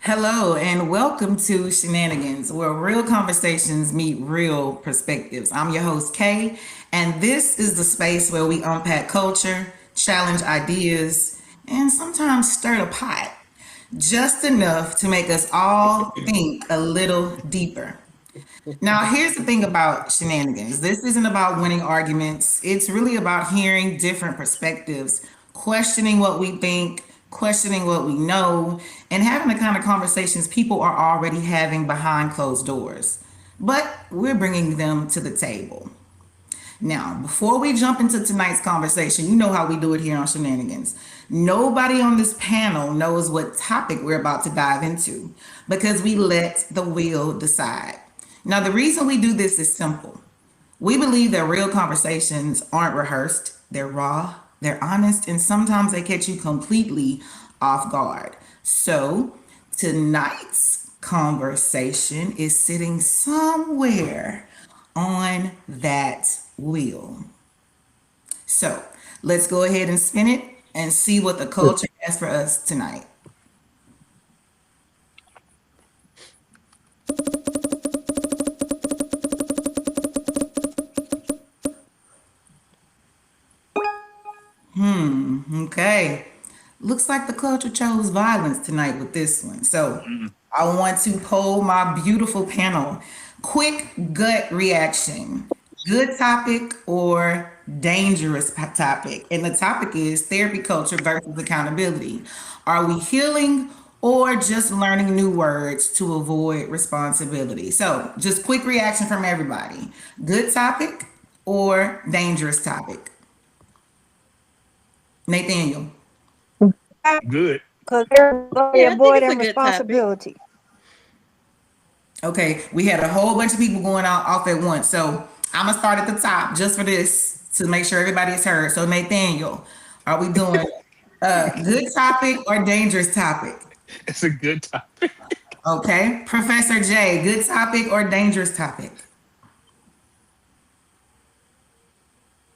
Hello and welcome to Shenanigans, where real conversations meet real perspectives. I'm your host, Kay, and this is the space where we unpack culture, challenge ideas, and sometimes stir the pot just enough to make us all think a little deeper. Now, here's the thing about shenanigans. This isn't about winning arguments. It's really about hearing different perspectives, questioning what we think, questioning what we know, and having the kind of conversations people are already having behind closed doors. But we're bringing them to the table. Now, before we jump into tonight's conversation, you know how we do it here on Shenanigans. Nobody on this panel knows what topic we're about to dive into because we let the wheel decide. Now, the reason we do this is simple. We believe that real conversations aren't rehearsed, they're raw, they're honest, and sometimes they catch you completely off guard. So, tonight's conversation is sitting somewhere on that wheel. So, let's go ahead and spin it and see what the culture has for us tonight. Okay. Looks like the culture chose violence tonight with this one. So I want to poll my beautiful panel. Quick gut reaction. Good topic or dangerous topic? And the topic is therapy culture versus accountability. Are we healing or just learning new words to avoid responsibility? So just quick reaction from everybody. Good topic or dangerous topic? Nathaniel. Good. Because everybody Yeah, I think it's a avoiding good topic. responsibility. Okay, we had a whole bunch of people going off at once. So I'm gonna start at the top just for this to make sure everybody is heard. So Nathaniel, are we doing good topic or dangerous topic? It's a good topic. Okay, Professor J, good topic or dangerous topic?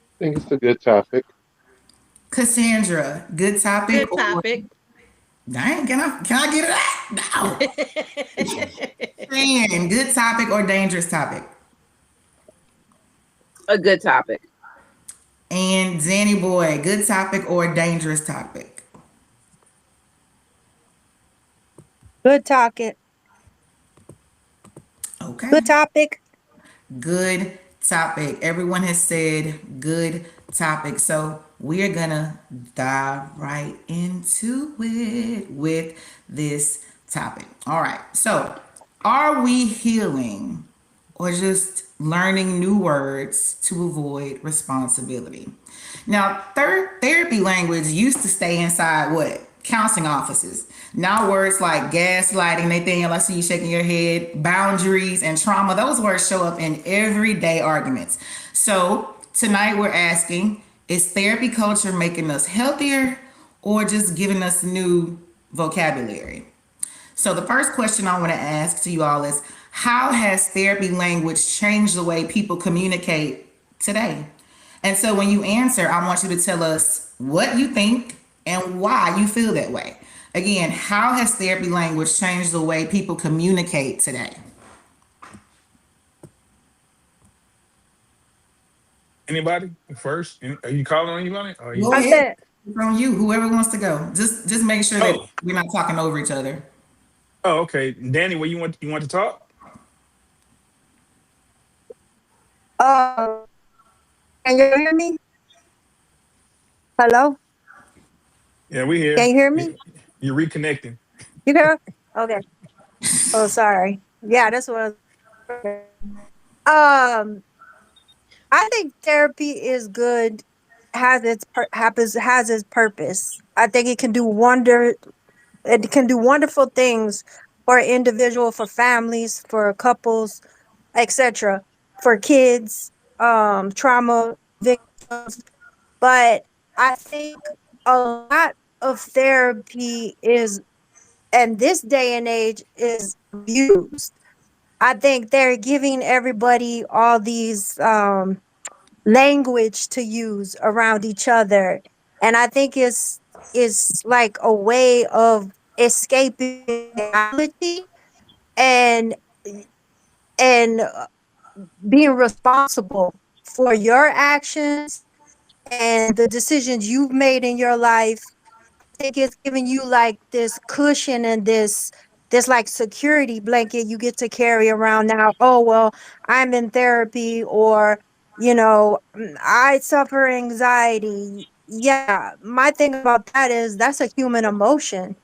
I think it's a good topic. Cassandra, good topic Good or topic. dang? Can I get it out? No. Man, good topic or dangerous topic? A good topic. And Danny Boy, good topic or dangerous topic? Good talking. Okay. Good topic. Good topic. Everyone has said good topic. So we are gonna dive right into it with this topic. All right. So are we healing or just learning new words to avoid responsibility? Now, third therapy language used to stay inside what? Counseling offices. Now words like gaslighting, Nathaniel, I see you shaking your head, boundaries and trauma, those words show up in everyday arguments. So tonight we're asking, is therapy culture making us healthier or just giving us new vocabulary? So the first question I want to ask to you all is, how has therapy language changed the way people communicate today? And so when you answer, I want you to tell us what you think and why you feel that way. Again, how has therapy language changed the way people communicate today? Anybody first? Are you calling on anybody? Or are Go you? I ahead. said, From you, whoever wants to go. Just make sure that Oh, we're not talking over each other. oh, okay. Danny, what you want to talk? uh, can you hear me? Hello? Yeah, we Can here. you hear me? You're reconnecting. You hear? Okay. Oh, sorry. Yeah, that's what um I think therapy is good, has its purpose. I think it can do wonderful things for an individual, for families, for couples, etc., for kids, trauma victims. But I think a lot of therapy is, and this day and age, is abused. I think they're giving everybody all these language to use around each other, and I think it's like a way of escaping reality and and being responsible for your actions and the decisions you've made in your life. I think it's giving you like this cushion and this like security blanket you get to carry around now. Oh well, I'm in therapy, or I suffer anxiety. Yeah, my thing about that is that's a human emotion.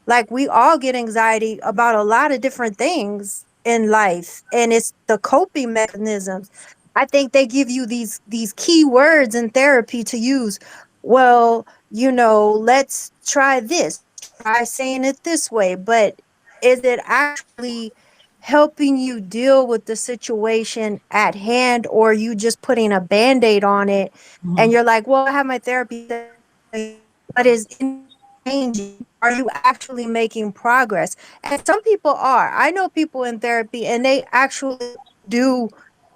Like we all get anxiety about a lot of different things in life, and it's the coping mechanisms. I think they give you these key words in therapy to use. Well, let's try this. Try saying it this way. But is it actually helping you deal with the situation at hand, or you just putting a band-aid on it and you're like, well, I have my therapy session this way, but is anything changing? Are you actually making progress? And some people are. I know people in therapy and they actually do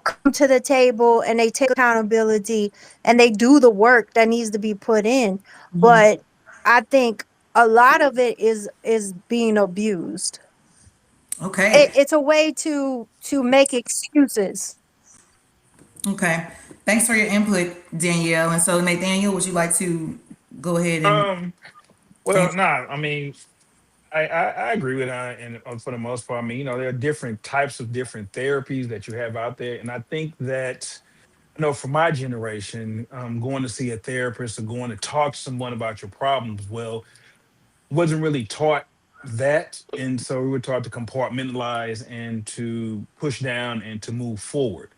come to the table and they take accountability and they do the work that needs to be put in. But I think a lot of it is being abused. Okay. It's a way to make excuses. Okay. Thanks for your input, Danielle. And so, Nathaniel, would you like to go ahead and Um, well, answer? nah, I mean, I agree with her, and for the most part, I mean, there are different types of different therapies that you have out there, and I think that for my generation, going to see a therapist or going to talk to someone about your problems, well, wasn't really taught that, and so we were taught to compartmentalize and to push down and to move forward.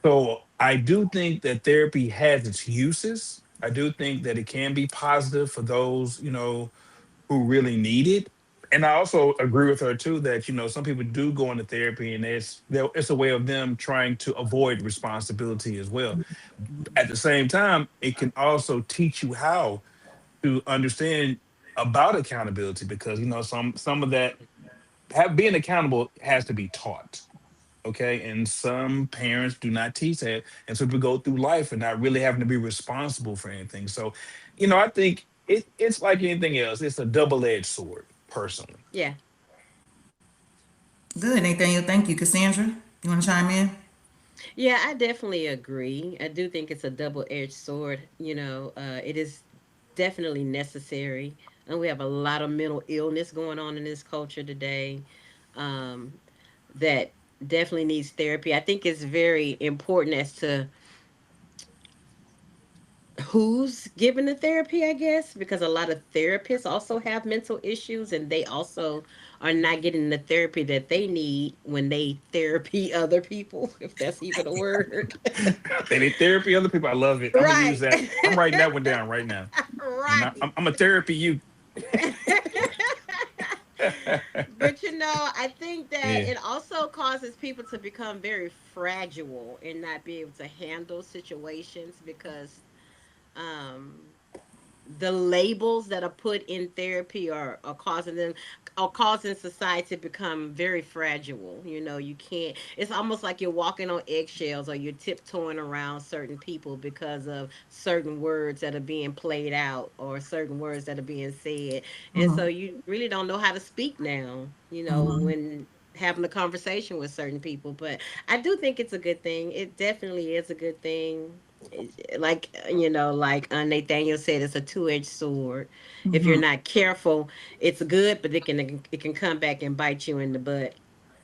So I do think that therapy has its uses. I do think that it can be positive for those, who really need it. And I also agree with her too that some people do go into therapy and it's a way of them trying to avoid responsibility as well. At the same time, it can also teach you how to understand about accountability because some of that being accountable has to be taught. Okay, and some parents do not teach that, and so people go through life and not really having to be responsible for anything. So, I think it's like anything else. It's a double-edged sword, personally. Yeah. Good, Nathaniel. Thank you. Cassandra, you want to chime in? Yeah, I definitely agree. I do think it's a double-edged sword. It is definitely necessary. And we have a lot of mental illness going on in this culture today, um, that definitely needs therapy. I think it's very important as to who's giving the therapy, I guess, because a lot of therapists also have mental issues and they also are not getting the therapy that they need when they therapy other people, if that's even a word. They need therapy. Other people, I love it. I'm gonna use Right. that. I'm writing that one down right now. And Right. I'm a therapy you. But I think that Yeah. it also causes people to become very fragile and not be able to handle situations because um the labels that are put in therapy are causing society to become very fragile. You can't, it's almost like you're walking on eggshells or you're tiptoeing around certain people because of certain words that are being played out or certain words that are being said. And so you really don't know how to speak now, when having a conversation with certain people. But I do think it's a good thing. It definitely is a good thing. Like like Nathaniel said, it's a two-edged sword. If you're not careful, it's good, but it can come back and bite you in the butt.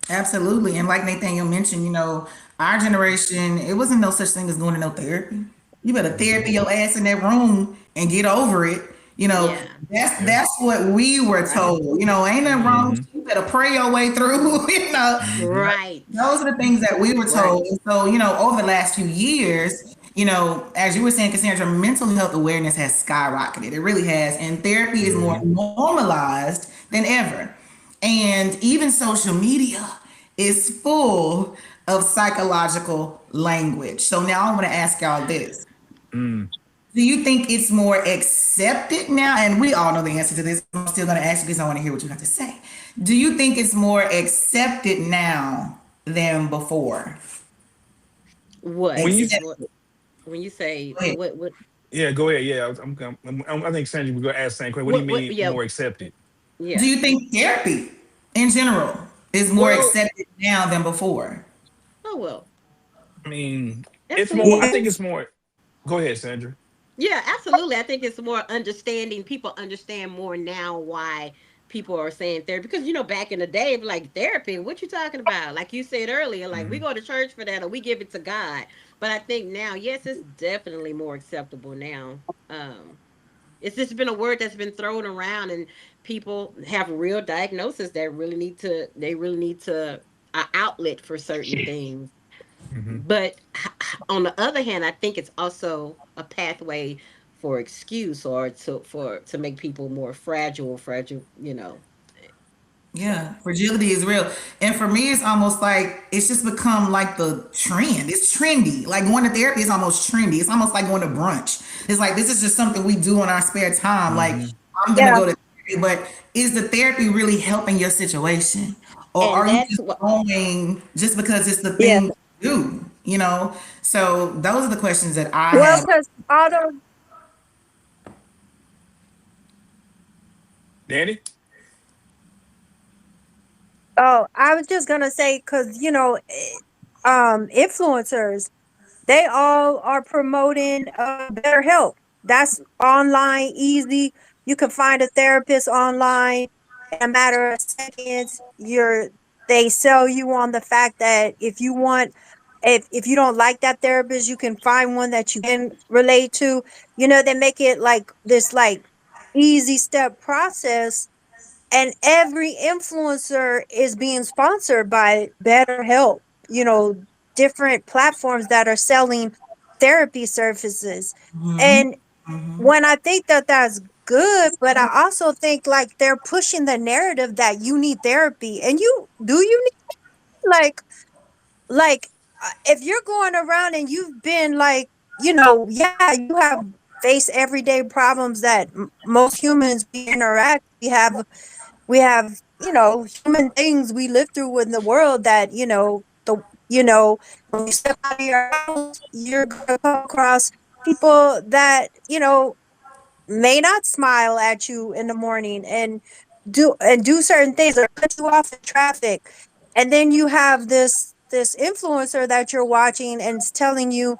Absolutely. And like Nathaniel mentioned, our generation, it wasn't no such thing as going to no therapy. You better Mhm. therapy your ass in that room and get over it. You know, Yeah. that's Yeah. that's what we were Right. told. Ain't nothing wrong with Hmm. you. You better pray your way through. Hmm. Right. Those are the things that we were Right. told. And so, over the last few years, as you were saying, Cassandra, mental health awareness has skyrocketed. It really has. And therapy is more Hmm. normalized than ever. And even social media is full of psychological language. So now I want to ask y'all this. Mm. Do you think it's more accepted now? And we all know the answer to this. I'm still going to ask you because I want to hear what you have to say. Do you think it's more accepted now than before? What? When you, Accept. What? When you say Go ahead. what? yeah, go ahead. Yeah, I think Sandy, we're gonna ask the same question. What do you What? mean Yeah. more accepted? Do Yeah. you think therapy in general is more Well, accepted now than before? oh well, I mean, it's more. I absolutely. think it's Yes. more. Go ahead, Sandra. Yeah, absolutely. I think it's more understanding. People understand more now why people are saying therapy. Because back in the day, like therapy, what you talking about? Like you said earlier, like we Hmm. go to church for that or we give it to God. But I think now, yes, it's definitely more acceptable now. Um, it's just been a word that's been thrown around, and people have real diagnosis that really need to outlet for certain things. Hmm. But on the other hand, I think it's also a pathway for excuse or to make people more fragile, Yeah, fragility is real. And for me, it's almost like it's just become like the trend. It's trendy. Like going to therapy is almost trendy. It's almost like going to brunch. It's like this is just something we do in our spare time. Like Hmm. I'm gonna Yeah. go to therapy, but is the therapy really helping your situation? Or and are you that's just what. going just because it's the Yeah. thing to do? So those are the questions that I Well, have. because although, Danny. oh, I was just gonna say, because influencers, they all are promoting better help. That's online, easy. You can find a therapist online in a matter of seconds. They sell you on the fact that if you don't like that therapist, you can find one that you can relate to. They make it like this like easy step process, and every influencer is being sponsored by BetterHelp, different platforms that are selling therapy services. And when I think that that's good, but I also think like they're pushing the narrative that you need therapy, and you need like if you're going around and you've been like, yeah, you have faced everyday problems that most humans we interact, we have human things we live through in the world that when you step out of your house you're gonna come across people that may not smile at you in the morning and do certain things or cut you off in traffic. And then you have this influencer that you're watching and it's telling you,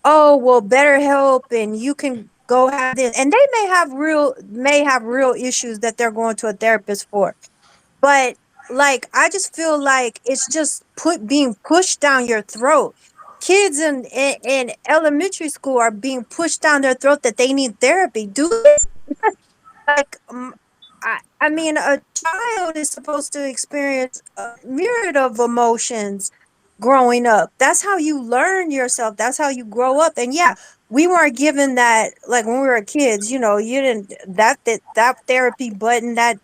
oh well, better help and you can go have this, and they may have real issues that they're going to a therapist for. But like I just feel like it's just being pushed down your throat. Kids in elementary school are being pushed down their throat that they need therapy. Do like I mean, a child is supposed to experience a myriad of emotions growing up. That's how you learn yourself. That's how you grow up. And yeah, we weren't given that like when we were kids. You didn't that therapy button, that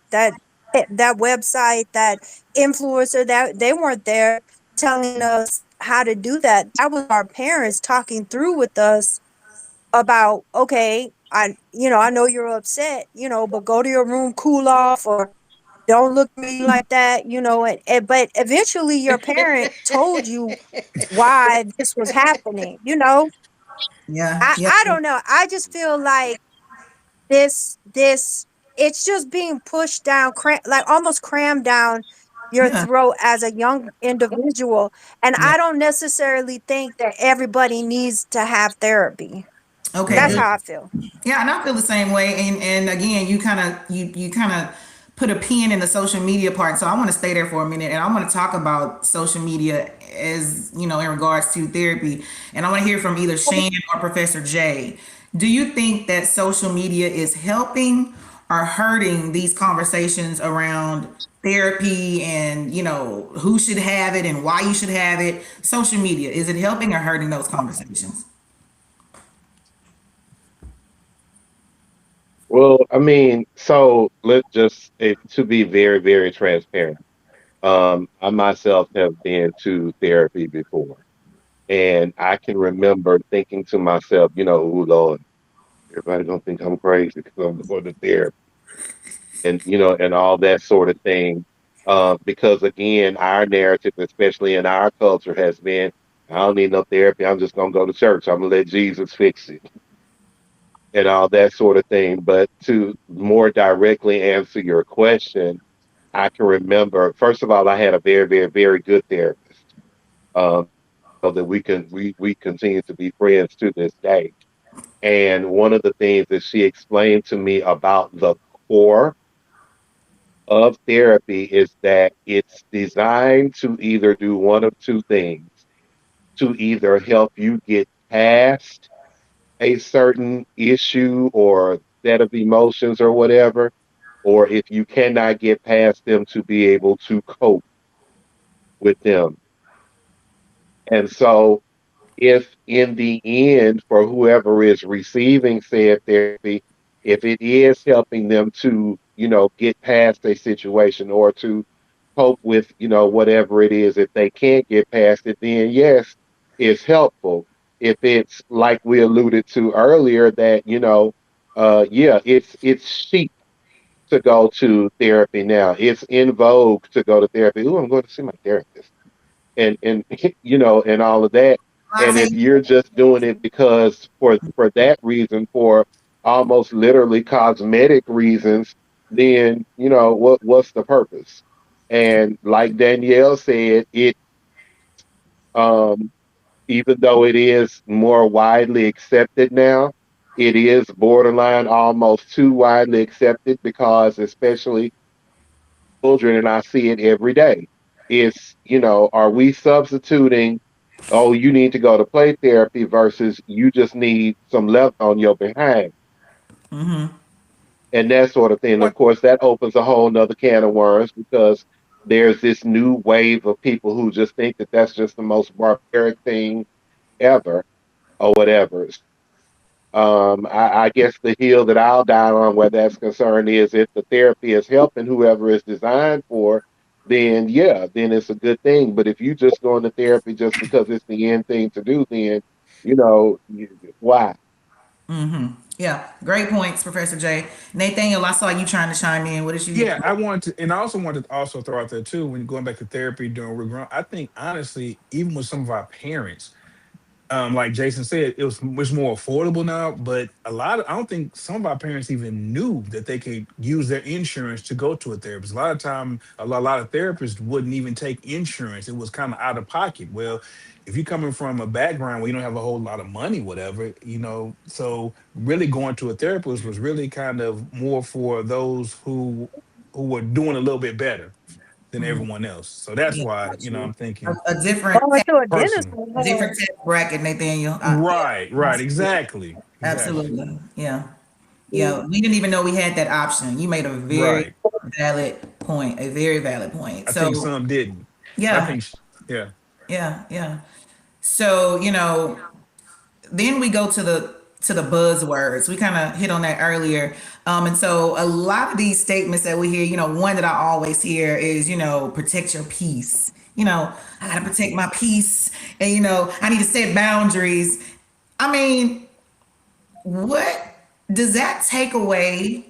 website, that influencer, that they weren't there telling us how to do that. That was our parents talking through with us about, okay, I know you're upset, but go to your room, cool off, or don't look at me like that, but eventually your parent told you why this was happening. Yeah, yeah, I don't know. I just feel like this it's just being pushed down, like almost crammed down your yeah, throat as a young individual. And yeah. I don't necessarily think that everybody needs to have therapy. Okay, That's Right. good. how I feel. Yeah, and I feel the same way. And again, you kind of put a pin in the social media part. So I want to stay there for a minute, and I want to talk about social media as in regards to therapy. And I want to hear from either Shan or Professor J. Do you think that social media is helping or hurting these conversations around therapy and who should have it and why you should have it? Social media, is it helping or hurting those conversations? Well, I mean, so let's just to be very, very transparent. I myself have been to therapy before, and I can remember thinking to myself, oh Lord, everybody gonna think I'm crazy because I'm going to therapy, and and all that sort of thing. Because again, our narrative, especially in our culture, has been, I don't need no therapy. I'm just gonna go to church. I'm gonna let Jesus fix it. and all that sort of thing. But to more directly answer your question, I can remember, first of all, I had a very, very, very good therapist. So that we continue to be friends to this day. And one of the things that she explained to me about the core of therapy is that it's designed to either do one of two things, to either help you get past a certain issue or set of emotions or whatever, or if you cannot get past them, to be able to cope with them. And so, if in the end, for whoever is receiving said therapy, if it is helping them to, get past a situation or to cope with, whatever it is, if they can't get past it, then yes, it's helpful. If it's like we alluded to earlier, that, yeah, it's chic to go to therapy now. It's in vogue to go to therapy. Ooh, I'm going to see my therapist, and and all of that. And if Latte. you're just doing it because for that reason, for almost literally cosmetic reasons, then what's the purpose? And like Danielle said, um even though it is more widely accepted now, it is borderline almost too widely accepted, because especially children, and I see it every day. Is, are we substituting, oh, you need to go to play therapy versus you just need some love on your behind, and that sort of thing. Of What? course, that opens a whole nother can of worms, because there's this new wave of people who just think that that's just the most barbaric thing ever or whatever. I guess the hill that I'll die on where that's concerned is, if the therapy is helping whoever it's designed for, then yeah, then it's a good thing. But if you just going to therapy just because it's the end thing to do, then why? Yeah, great points, Professor J. Nathaniel, I saw you trying to chime in. What did you? Yeah, I wanted to, and I also wanted to also throw out there too, when going back to therapy during we're growing, I think honestly, even with some of our parents, like Jason said, it was much more affordable now. But I don't think some of our parents even knew that they could use their insurance to go to a therapist. A lot of time, a lot of therapists wouldn't even take insurance. It was kind of out of pocket. Well, if you're coming from a background where you don't have a whole lot of money, whatever, so really going to a therapist was really kind of more for those who were doing a little bit better than everyone else. So that's Yeah, why, got you. I'm thinking A different Going tax, to a dentist personally. is a different hard. tax bracket, Nathaniel. Yeah, Right, right, absolutely. exactly, exactly. Absolutely. Yeah. Yeah. We didn't even know we had that option. You made a very Right. valid point, a very valid point. I think So, some didn't. I yeah, think, yeah. yeah, yeah. So, then we go to the buzzwords. We kind of hit on that earlier. And so a lot of these statements that we hear, one that I always hear is, protect your peace. I gotta protect my peace, and I need to set boundaries. I mean, what does that take away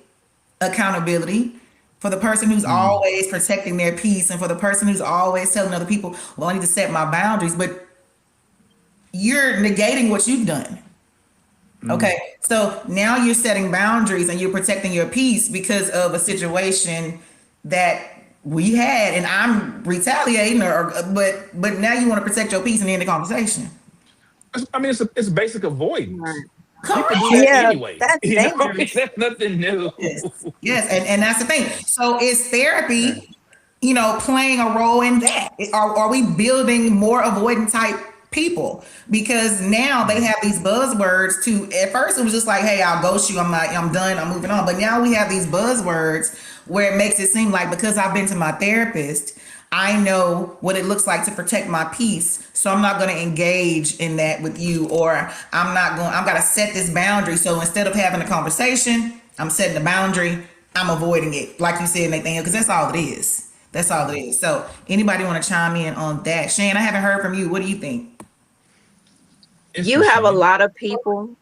accountability for the person who's Mm, always protecting their peace, and for the person who's always telling other people, well, I need to set my boundaries, but you're negating what you've done. mm. Okay, so now you're setting boundaries and you're protecting your peace because of a situation that we had, and I'm retaliating, but now you want to protect your peace and end the conversation. I mean, it's basic avoidance. Right. People do that Correct. Yeah, anyway. that's dangerous. That's nothing new. Yes, yes, and that's the thing. So is Right. therapy, playing a role in that? Are we building more avoidant type people? Because now they Mm. have these buzzwords to, at first it was just like, hey, I'll ghost you, I'm done, I'm moving on. But now we have these buzzwords where it makes it seem like, because I've been to my therapist, I know what it looks like to protect my peace. So I'm not going to engage in that with you, or I've got to set this boundary. So instead of having a conversation, I'm setting a boundary. I'm avoiding it. Like you said, Nathaniel, because that's all it is. That's all it is. So anybody want to chime in on that? Shane, I haven't heard from you. What do you think? You have a Interesting. lot of people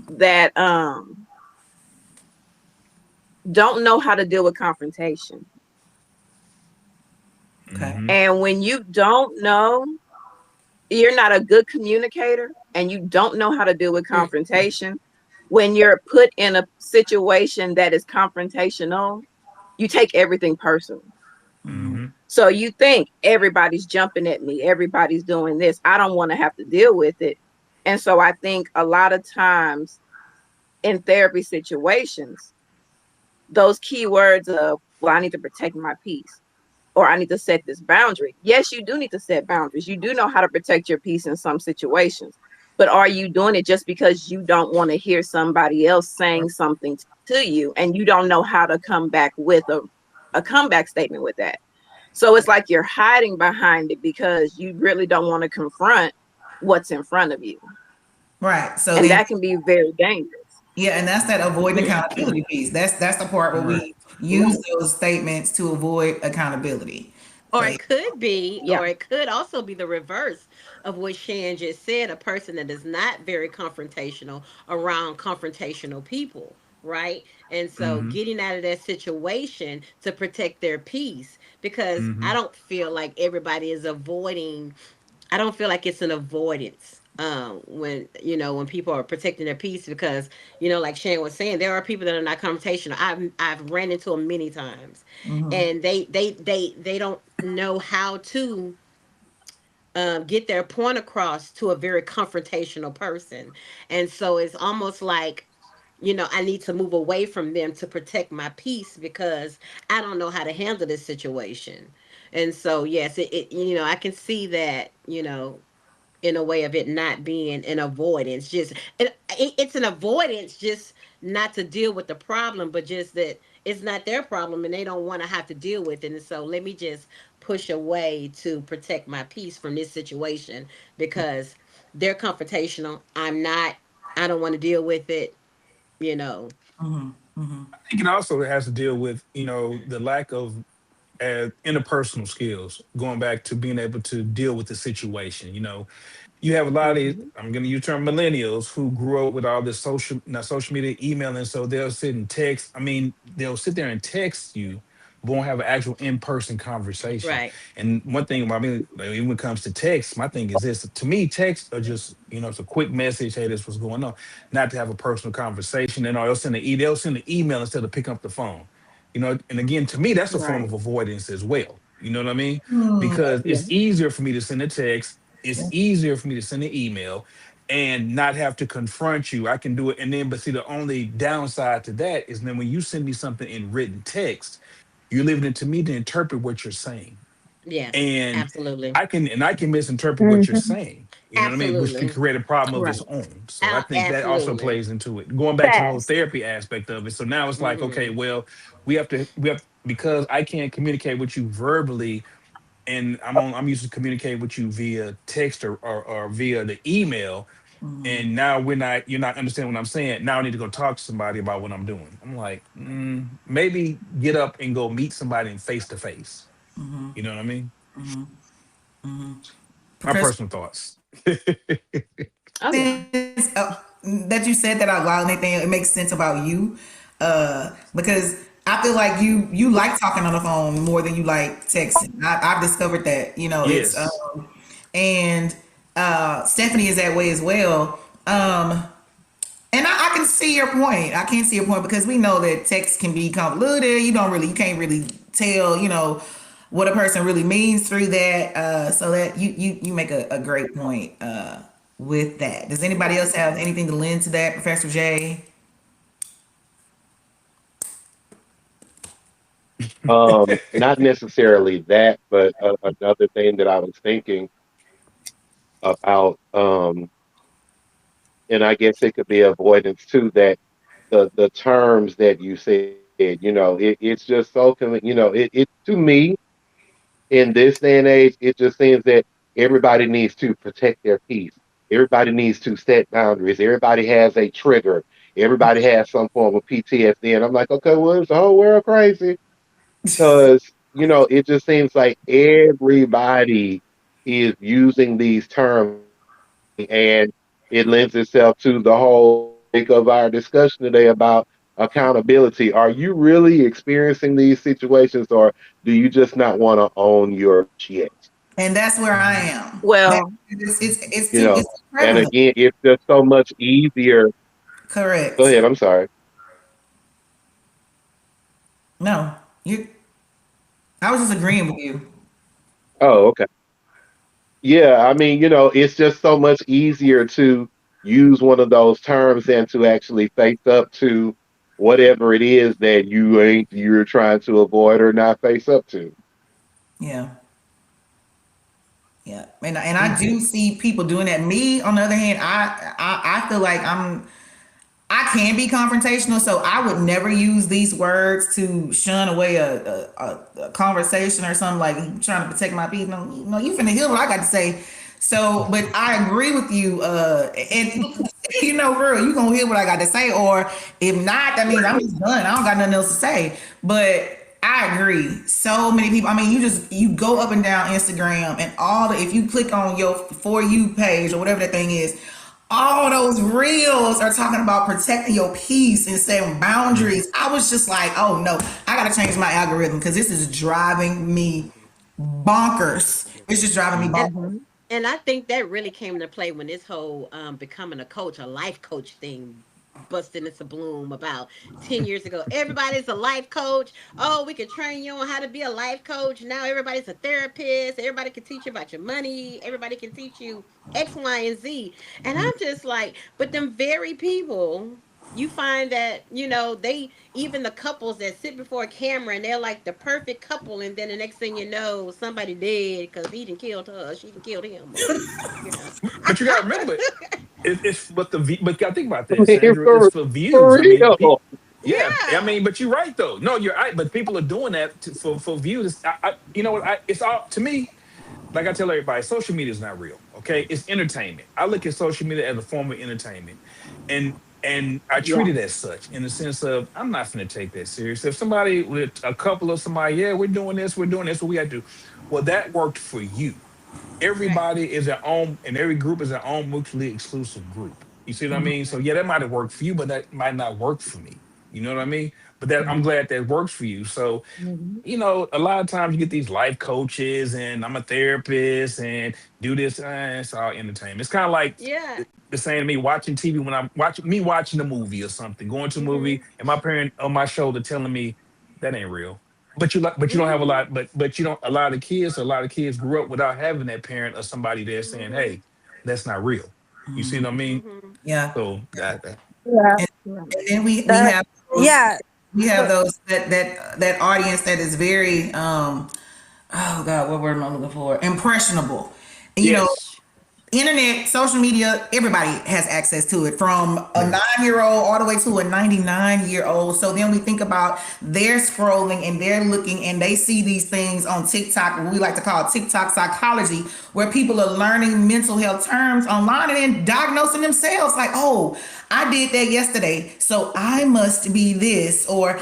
that don't know how to deal with confrontation. Okay. Hmm. And when you don't know, you're not a good communicator and you don't know how to deal with confrontation, when you're put in a situation that is confrontational, you take everything personal. Mm-hmm. So you think everybody's jumping at me, everybody's doing this. I don't want to have to deal with it. And so I think a lot of times in therapy situations, those keywords of, well, I need to protect my peace or I need to set this boundary. Yes, you do need to set boundaries. You do know how to protect your peace in some situations. But are you doing it just because you don't want to hear somebody else saying something to you and you don't know how to come back with a comeback statement with that? So it's like you're hiding behind it because you really don't want to confront what's in front of you. Right. So And then, that can be very dangerous. yeah, and that's that avoiding accountability piece. That's the part where Right. we use those statements to avoid accountability. Or So it could be, Yeah. or it could also be the reverse of what Shan just said, a person that is not very confrontational around confrontational people, right? And so Mm-hmm. getting out of that situation to protect their peace, because Mm-hmm. I don't feel like everybody is avoiding, I don't feel like it's an avoidance when when people are protecting their peace, because like Shan was saying, there are people that are not confrontational. I've ran into them many times, and they don't know how to get their point across to a very confrontational person, and so it's almost like I need to move away from them to protect my peace because I don't know how to handle this situation. And so yes, I can see that, in a way of it not being an avoidance, just it's an avoidance, just not to deal with the problem, but just that it's not their problem and they don't want to have to deal with it, and so let me just push away to protect my peace from this situation because they're confrontational, I'm not, I don't want to deal with it you know I think it also has to deal with the lack of interpersonal skills, going back to being able to deal with the situation. You have a lot of these, Mhm. I'm going to use the term millennials, who grew up with all this not social media, emailing. So they'll sit and text. I mean, they'll sit there and text you, but won't have an actual in-person conversation. right, And one thing, I mean, like, when it comes to text, my thing is this: to me, text are just, it's a quick message. Hey, this what's going on. Not to have a personal conversation. And they'll send an email instead of pick up the phone. And again, to me, that's a form Right. of avoidance as well. You know what I mean? Because Yeah. it's easier for me to send a text. It's easier for me to send an email and not have to confront you. I can do it. And then, but see, the only downside to that is then when you send me something in written text, you're leaving it to me to interpret what you're saying. yes, And absolutely, I can misinterpret what you're Mhm. saying. You know what I mean? Which can absolutely, create a problem of its Right. own. So I think that also Absolutely. plays into it. Going back to the whole Fast. therapy aspect of it. So now it's like, okay, Hmm. well, we have because I can't communicate with you verbally, and I'm used to communicating with you via text or via the email, and now you're not understanding what I'm saying. Now I need to go talk to somebody about what I'm doing. I'm like, maybe get up and go meet somebody in face to face. You know what I mean? My Professor, personal thoughts. Oh yeah. sense that you said that out loud, Nathan. It makes sense about you, because I feel like you like talking on the phone more than you like texting. I've discovered that. It's Yes. and Stephanie is that way as well. And I can see your point. I can see your point because we know that text can be convoluted. You can't really tell, what a person really means through that. So that you make a great point with that. Does anybody else have anything to lend to that, Professor J? Not necessarily that, but another thing that I was thinking about, and I guess it could be avoidance too, that the terms that you said, it's just so it to me in this day and age, it just seems that everybody needs to protect their peace. Everybody needs to set boundaries. Everybody has a trigger. Everybody has some form of PTSD. And I'm like, okay, well, is the whole world crazy? Because, it just seems like everybody is using these terms and it lends itself to the whole topic of our discussion today about accountability. Are you really experiencing these situations or do you just not want to own your shit? And that's where I Mhm. am. That Well, it's You know, too and prevalent. again, it's just so much easier. Go Correct. ahead. I'm sorry. No, you. I was just agreeing with you. Oh, okay. Yeah, I mean, it's just so much easier to use one of those terms than to actually face up to whatever it is that you're trying to avoid or not face up to. Yeah, yeah, and I do see people doing that. Me, on the other hand, I feel like I can be confrontational, so I would never use these words to shun away a conversation or something like trying to protect my peace. No, no, you finna hear what I got to say. So, but I agree with you, and bro, you gonna hear what I got to say, or if not, that means I'm just done. I don't got nothing else to say. But I agree. So many people. I mean, you go up and down Instagram, and if you click on your for you page or whatever that thing is, all those reels are talking about protecting your peace and setting boundaries. I was just like, oh no, I gotta change my algorithm because this is driving me bonkers. It's just driving me And bonkers. Mm-hmm. and I think that really came into play when this whole becoming a coach, a life coach thing busted into bloom about 10 years ago. Everybody's a life coach. Oh, we can train you on how to be a life coach. Now everybody's a therapist. Everybody can teach you about your money. Everybody can teach you X, Y, and Z. And I'm just like, but them very people, you find that, they, even the couples that sit before a camera and they're like the perfect couple, and then the next thing you know, somebody dead because he didn't killed her, she didn't killed him, or you know. But you got to remember, it's but but you got to think about I this, mean, Sandra. It's for for views. for I mean, real. yeah. I Yeah. mean, but you're right though. No, you're right. But people are doing that for views. You know what? It's all to me. Like I tell everybody, social media is not real. Okay, it's entertainment. I look at social media as a form of entertainment, and I treat Yeah. it as such in the sense of I'm not going to take that serious. If somebody with a couple of somebody, yeah, we're doing this, what we got to do. Well, that worked for you. Right. Everybody is their own, and every group is their own mutually exclusive group. You see what I mean? So yeah, that might have worked for you, but that might not work for me. You know what I mean? But that I'm glad that works for you. So Mm-hmm. a lot of times you get these life coaches and I'm a therapist and do this. It's all entertainment. It's kind of like Yeah. the same to me watching TV when I'm watching a movie or something, going to a Mhm. movie and my parent on my shoulder telling me that ain't real. But you don't have a Mhm. lot, but you don't a lot of kids grew up without having that parent or somebody there saying, Mhm. hey, that's not real. You see what I mean? Mhm. Yeah. So that Yeah. And, Yeah. and then we That. have those Yeah. we have But those that audience that is very oh god, what word am I looking for? Impressionable. You know, yes. internet, social media, everybody has access to it from a Yeah. 9-year old all the way to a 99-year old. So then we think about their scrolling and they're looking and they see these things on TikTok, what we like to call TikTok psychology, where people are learning mental health terms online and then diagnosing themselves like, oh, I did that yesterday, so I must be this, or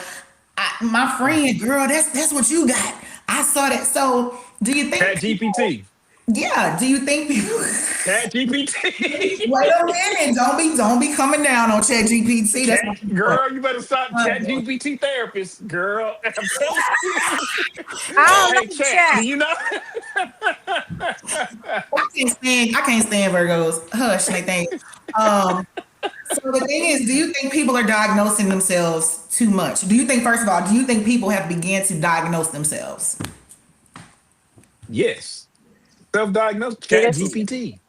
my friend, girl, that's what you got. I saw that. So do you think Chat people, GPT. yeah, do you think people Chat GPT. wait a minute. Don't be coming down on Chat GPT. That's Chat not the point. girl, you better stop Chat GPT therapist, girl. I'm telling you. I Hey, don't like chat, do chat. you know? I can't stand Virgos. Hush, Nathan. Um, so the thing is, do you think people are diagnosing themselves too much? Do you think, first of all, do you think people have began to diagnose themselves? Yes. Self-diagnosed, Chat Yes. GPT.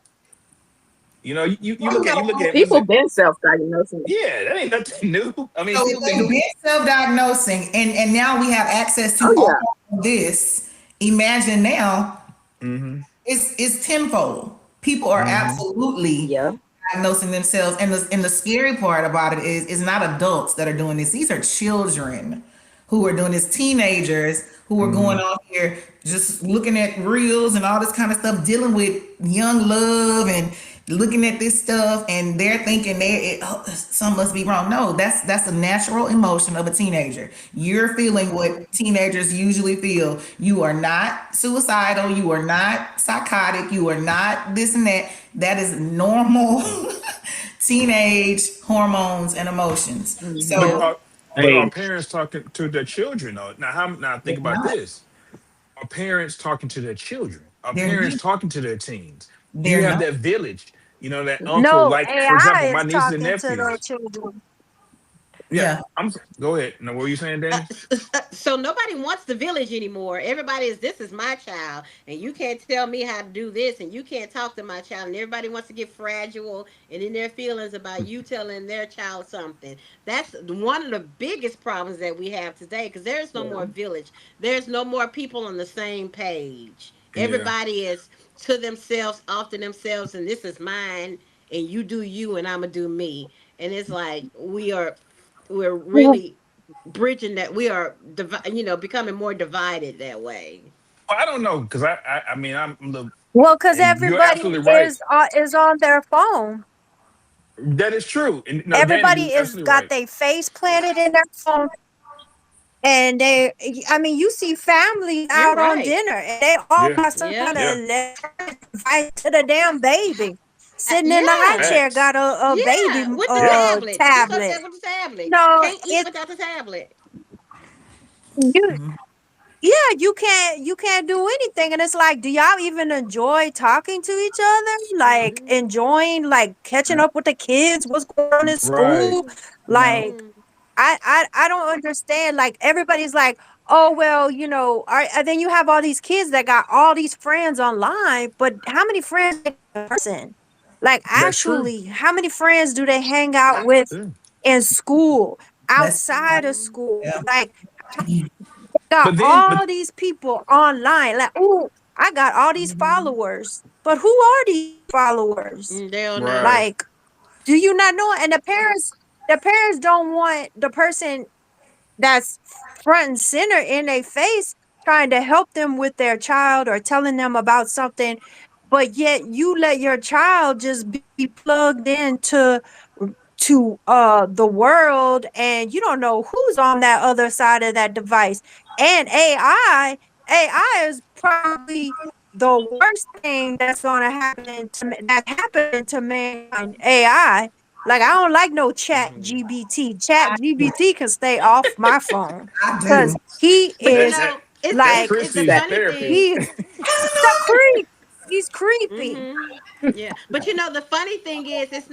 You look at what is People it? been self-diagnosing. Yeah, that ain't nothing new. I mean, So people if been they've doing been self-diagnosing and now we have access Oh to all yeah. of this, imagine now mm-hmm, it's tenfold. People are mm-hmm, absolutely Yeah. diagnosing themselves, and the scary part about it is not adults that are doing this. These are children who are doing this, teenagers who are mm-hmm. going on here just looking at reels and all this kind of stuff, dealing with young love and looking at this stuff, and they're thinking something must be wrong. No, that's a natural emotion of a teenager. You're feeling what teenagers usually feel. You are not suicidal. You are not psychotic. You are not this and that. That is normal teenage hormones and emotions. Mm-hmm. But So are Hey, parents talking to their children though? Now they're think about not. this. Are parents talking to their children? Are They're parents not. talking to their teens? Do you They're have not. that village? that uncle, No, like for AI example, my is nieces and talking to the nephews. children. Yeah, Yeah. go ahead. No, what were you saying, Danny? So nobody wants the village anymore. Everybody is, this is my child, and you can't tell me how to do this, and you can't talk to my child, and everybody wants to get fragile and in their feelings about you telling their child something. That's one of the biggest problems that we have today, because there's no more village. There's no more people on the same page. Yeah. Everybody is to themselves, off to themselves, and this is mine, and you do you, and I'm gonna do me. And it's like we're really bridging that. We are becoming more divided that way. Well, I don't know because I mean I'm the Well, because and you're everybody absolutely right. is on their phone. That is true. And no, Danny, Everybody you're is absolutely got right. their face planted in their phone, and I mean, you see families You're out on right. dinner, and they all Yeah, got some Yeah. kind of yeah. electronic device to the damn baby. Sitting in the high Yeah. chair, Facts. got a baby Yeah. With the Yeah. tablet. Just up tablet. there with the tablet. No, Can't eat it without the tablet. you yeah, you can't do anything, and it's like, do y'all even enjoy talking to each other? Like Mm-hmm. enjoying, like catching up with the kids, what's going on in Right. school? No. Like Mm-hmm. I don't understand. Like everybody's like, oh well, and then you have all these kids that got all these friends online, but how many friends they got in person? Like That's true. actually, how many friends do they hang out with Yeah. in school, That's outside of Mm-hmm. school? yeah. Like got But all these people online. Like, oh, I got all these Mhm. followers, but who are these followers? They don't know. right. Like, do you not know? And the parents don't want the person that's front and center in their face trying to help them with their child or telling them about something, but yet you let your child just be plugged into the world, and you don't know who's on that other side of that device. And AI is probably the worst thing that's going to happen that's happening to mankind. AI, like, I don't like no Mm-hmm. chat gbt can stay off my phone I because do. he But That, is that that's like it's the Chrissy's That funny therapy. thing. he's a creep. He's creepy. Mm-hmm. Yeah. But the funny thing is, it's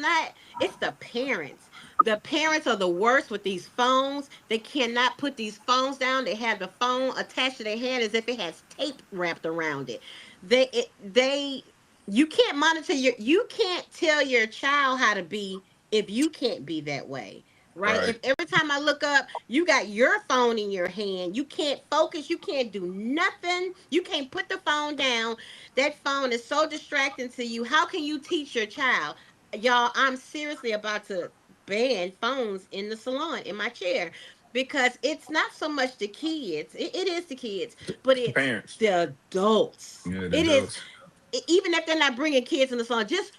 the parents. The parents are the worst with these phones. They cannot put these phones down. They have the phone attached to their hand as if it has tape wrapped around it. They you can't monitor you can't tell your child how to be if you can't be that way. Right? Right. If every time I look up, you got your phone in your hand, you can't focus, you can't do nothing, you can't put the phone down. That phone is so distracting to you. How can you teach your child? Y'all, I'm seriously about to ban phones in the salon in my chair, because it's not so much the kids. It is the kids, but The it's parents. the adults. Yeah, the It is, adults. even if they're not bringing kids in the salon, just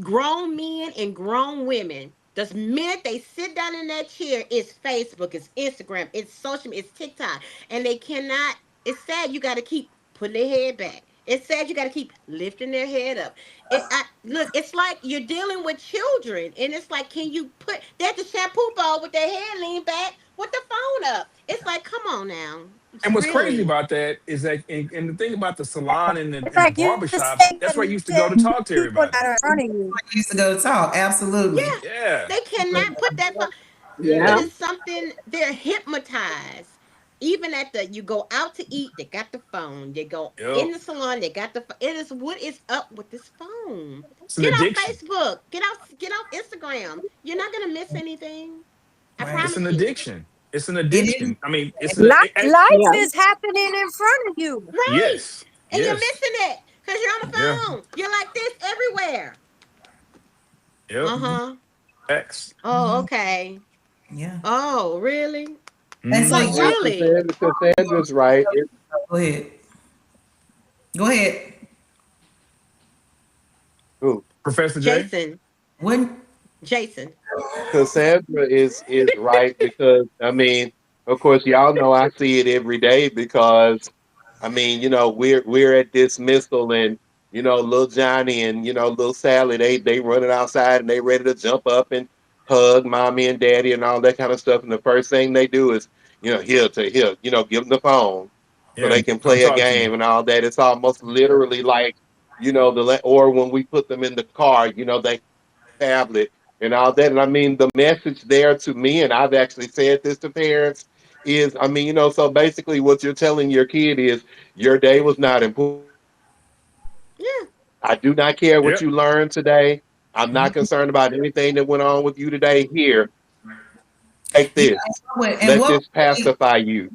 grown men and grown women. The minute they sit down in that chair, it's Facebook, it's Instagram, it's social media, it's TikTok, and they cannot. It's sad. You got to keep putting their head back. It's sad. You got to keep lifting their head up. Look. It's like you're dealing with children, and it's like, can you put? They're at the shampoo bowl with their head leaned back, with the phone up. It's like, come on now, And what's crazy really. about that is that, and the thing about the salon and It's the like you're barber shops, that's where I saving used to go to talk to people everybody. that are in front of you. I used to go talk. Absolutely. Yeah, Yeah. they cannot put that phone. It yeah. Yeah. is something, they're hypnotized. Even at the, you go out to eat, they got the phone. They go Yep. in the salon, they got the phone. It is, what is up with this phone? It's an Get off addiction. Facebook. Get off Instagram. You're not gonna miss anything. I Right. It's an promise you. addiction. It's an It is. addiction. I mean, it's an Life Yeah. is happening in front of you. Right. yes. And you're Yes. missing it because you're on the Yeah. phone. You're like this everywhere. Yep. Uh-huh. X. Oh, okay. Yeah. Oh, really? And so Like, Hmm. Now, really? Cassandra's right. go ahead. Go ahead. Ooh, Professor J. Jason. When Jason. Cassandra is right because I mean, of course, y'all know I see it every day because I mean, we're at dismissal and little Johnny and little Sally, they running outside and they ready to jump up and hug mommy and daddy and all that kind of stuff. And the first thing they do is, here, give them the phone so Yeah. they can Come play a talk to me. game and all that. It's almost literally like or when we put them in the car, they tablet and all that. And I mean, the message there to me, and I've actually said this to parents, is I mean, so basically what you're telling your kid is your day was not important. Yeah. I do not care what Yep. you learned today. I'm not concerned about anything that went on with you today. Here, take Yeah, this. and Let this pacify you.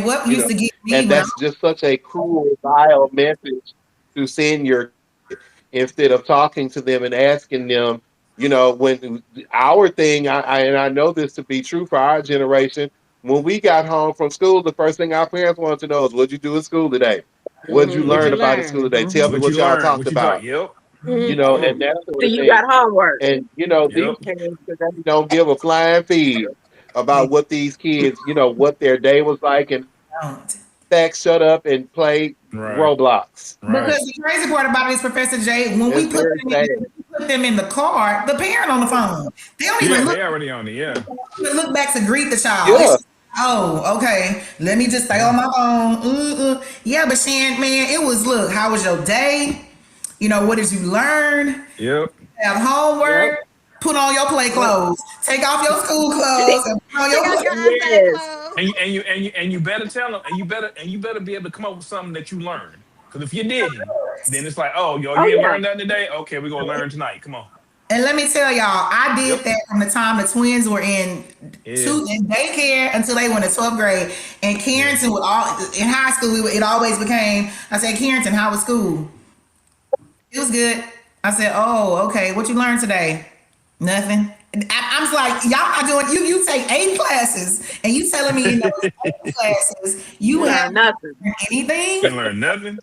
what You used know, to get me and when I that's just such a cruel, vile message to send your kid instead of talking to them and asking them. When our thing, and I know this to be true for our generation, when we got home from school, the first thing our parents wanted to know is, "What'd you do in school today? What'd you What you learn about in school learn? today? Tell me What you what y'all learn? talked What you taught? about." Yep. And that sort Do of you thing. got homework? And these Yep. parents today don't give a flying fig they about what these kids, what their day was like, and don't. fact, shut up and play Right. Roblox. Right. Because the crazy part about it is, Professor Jay, when It's we very sad. put them in the car, the parent on the phone, they don't Yeah, even they already on it. Yeah. look back to greet the child. It's Yeah, just, oh, okay. Let me just stay Yeah. on my phone. Yeah, but Shan, man, it was, look, how was your day? What did you learn? Yep. Have Yep. homework. Put on your play Yep. clothes. Take off your school clothes and put on Take your off play. your iPad Yes. clothes. And you better tell them, and you better be able to come up with something that you learned. Because if you didn't, then it's like, oh, yo, Oh you ain't yeah. learned nothing today. Okay, we're gonna learn tonight. Come on. And let me tell y'all, I Yep. did that from the time the twins were Yeah. in daycare until they went to 12th grade. And Yeah. Carrington would all in high school, it always became, I said, Carrington, how was school? It was good. I said, oh, okay. What you learned today? Nothing. And I was like, y'all not doing you take 8 classes and you telling me in those 8 classes you You haven't learn nothing. learned anything? Didn't learn nothing.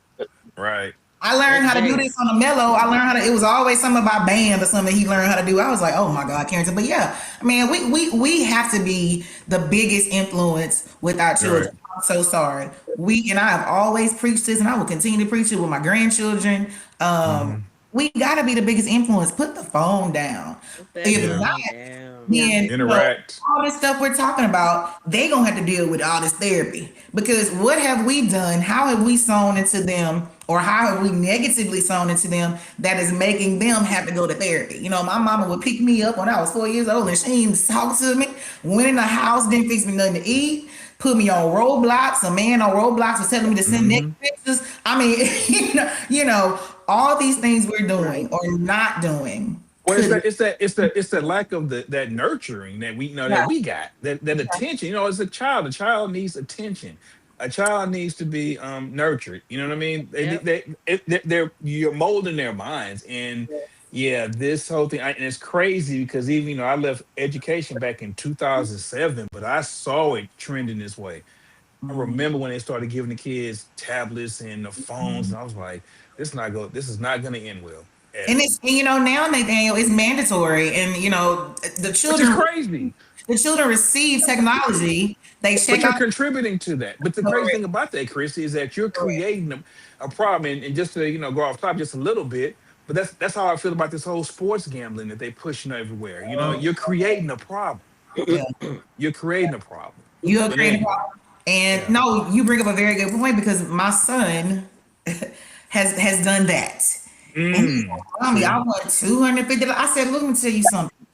Right. I learned how to do Mm-mm. this on a mellow. I learned how to. It was always something about band or something he learned how to do. I was like, oh my god, Carrington. But yeah, I mean, we have to be the biggest influence with our Right. children. I'm so sorry. And I have always preached this, and I will continue to preach it with my grandchildren. Um, Hmm. we got to be the biggest influence. Put the phone down. Put that If Yeah. not, phone down. Yeah. then Interact. all this stuff we're talking about, they gonna have to deal with all this therapy. Because what have we done? How have we sown into them, or how have we negatively sown into them that is making them have to go to therapy? My mama would pick me up when I was 4 years old, and she didn't talk to me. Went in the house, didn't fix me nothing to eat. Put me on roadblocks. A man on roadblocks was telling me to send Hmm. naked pictures. I mean, all these things we're Right. doing or not doing Well, it's could. that it's that it's the lack of that nurturing that we know that Yeah. we got that attention. As a child needs attention. A child needs to be nurtured. You know what I mean? Yep. They're you're molding their minds, and yeah, this whole thing. And it's crazy because even I left education back in 2007, but I saw it trending this way. I remember when they started giving the kids tablets and the phones, and I was like, This is not going to end well at And all. now, Nathaniel, it's mandatory, and the Which is children crazy. receive technology. They But check you're out. contributing to that. But the crazy thing Correct. about that, Chris, is that you're Correct. creating a problem. And just to go off top just a little bit, but that's how I feel about this whole sports gambling that they pushing everywhere. You're creating a problem. Yeah, You're creating a problem. you're But creating a anyway, problem. And yeah. no, you bring up a very good point because my son has done that. And he's like, Mommy, I See. want $250. I said, look, let me tell you something.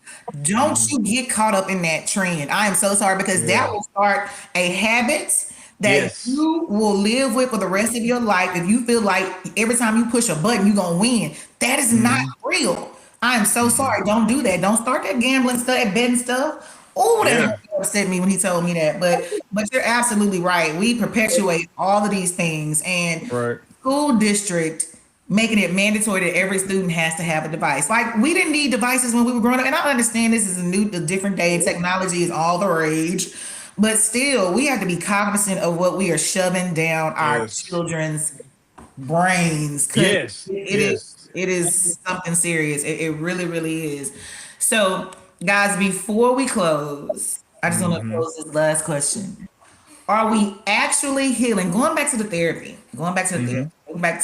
Don't Hmm. you get caught up in that trend. I am so sorry because that Yeah. will start a habit that Yes. you will live with for the rest of your life. If you feel like every time you push a button, you're going to win, that is not Hmm. real. I am so Hmm. sorry. Don't do that. Don't start that gambling stuff, that betting stuff. Oh, that Yeah. upset me when he told me that. But you're absolutely right. We perpetuate all of these things, and Right. school district making it mandatory that every student has to have a device. Like we didn't need devices when we were growing up, and I understand this is a different day. Technology is all the rage, but still, we have to be cognizant of what we are shoving down our Yes. children's brains because Yes. it is Yes. it is something serious. It really, really is. So, guys, before we close, I just want to Hmm. pose this last question. Are we actually healing? Hmm. Going back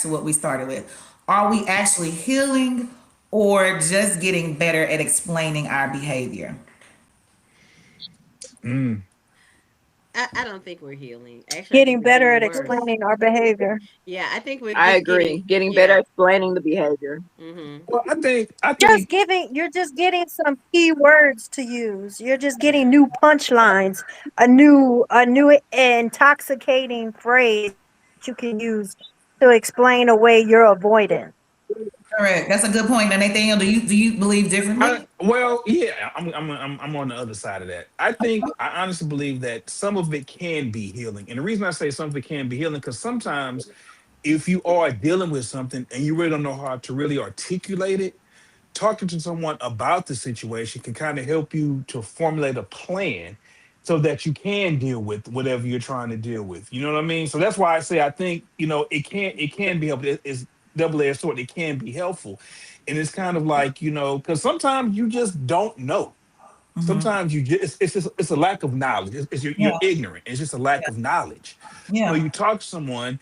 to what we started with. Are we actually healing or just getting better at explaining our behavior? Mm. I don't think we're healing. Actually, I think Getting we're better getting at worse. explaining our behavior. Yeah, I think we're I just getting. agree. Getting better Yeah. at explaining the behavior. Mm-hmm. Well, I Just think giving You're just getting some key words to use. You're just getting new punchlines, a new intoxicating phrase that you can use to explain away your avoidance. Correct. That's a good point. And Nathaniel, do you believe differently? well, yeah, I'm on the other side of that. I honestly believe that some of it can be healing, and the reason I say some of it can be healing because sometimes if you are dealing with something and you really don't know how to really articulate it, talking to someone about the situation can kind of help you to formulate a plan so that you can deal with whatever you're trying to deal with. You know what I mean? So that's why I say I think, it can be helpful. It's double-edged sword. It can be helpful. And it's kind of like, because sometimes you just don't know. Hmm. Sometimes it's a lack of knowledge. You're Yeah. ignorant. It's just a lack of knowledge. So Yeah. you talk to someone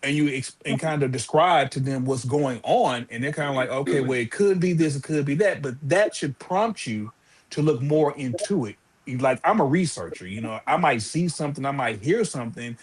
and and kind of describe to them what's going on, and they're kind of like, okay, well, it could be this, it could be that, but that should prompt you to look more into it. Like, I'm a researcher, I might see something, I might hear something,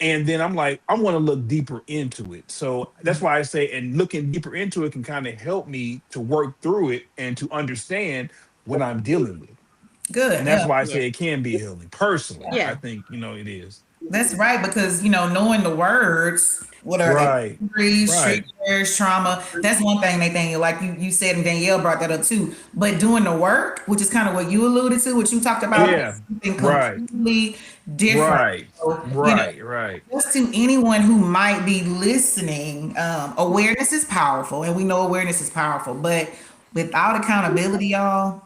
and then I'm like, I want to look deeper into it. So that's why I say, and looking deeper into it can kind of help me to work through it and to understand what I'm dealing with. And Good. that's Yeah. why I Yeah. say it can be healing. Personally, I Yeah. think, it is. That's right, because knowing the words, what are they? Right. Injuries, Right. triggers, trauma. That's one thing, Nathaniel. Like you said, and Danielle brought that up too. But doing the work, which is kind of what you alluded to, what you talked about, Yeah. is something Right. completely different. Right. So, Right. Right. just to anyone who might be listening, awareness is powerful, and we know awareness is powerful. But without accountability, y'all,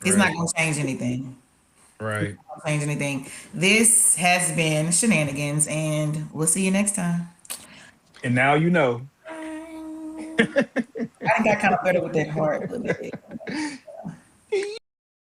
it's not Right. going to change anything. Right. Change anything. This has been Shenanigans, and we'll see you next time. And now you know. I think I kind of better with that heart a little bit.